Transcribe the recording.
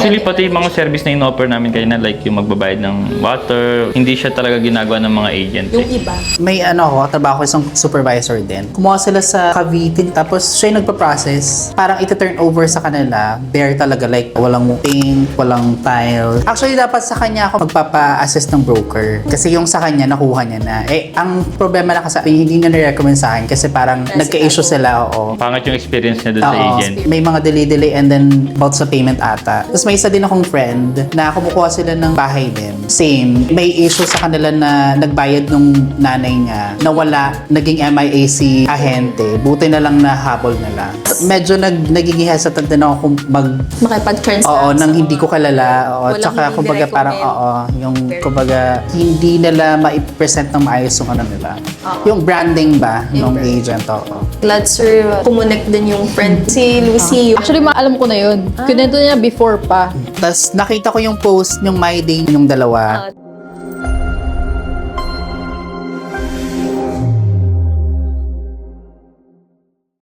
Actually, pati yung mga service na in-offer namin kayo na like yung magbabayad ng water, hindi siya talaga ginagawa ng mga agent. Yung iba. May trabaho ko isang supervisor din. Kumuha sila sa Cavite, tapos siya yung nagpa-process. Parang ita-turn over sa kanila, bare talaga, like walang paint, walang tile. Actually, dapat sa kanya ako magpapa-assist ng broker. Kasi yung sa kanya, nakuha niya na. Ang problema na kasi, hindi niya na-recommend sa akin kasi parang nagka-issue sila, oo. Pangat yung experience niya doon sa Oo. agent. May mga delay and then about sa payment ata. Tapos may isa din akong friend na kumukuha sila ng bahay din. Same. May issue sa kanila na nagbayad nung nanay niya na wala, naging MIA si ahente. Buti na lang na habol nila. Medyo nagiging hesitant din ako kung Makipag-transact. Oo, nang hindi ko kalala. Oo, Walang tsaka kumbaga i-recommend. parang yung kumbaga hindi nila ma-present ng maayos yung ano nila. Yung branding ba ng agent, oo. Glad sir, kumonek din yung friend si Lucy. Actually, alam ko na yun. Kinento niya before pa. Tapos nakita ko yung post yung My Day yung dalawa.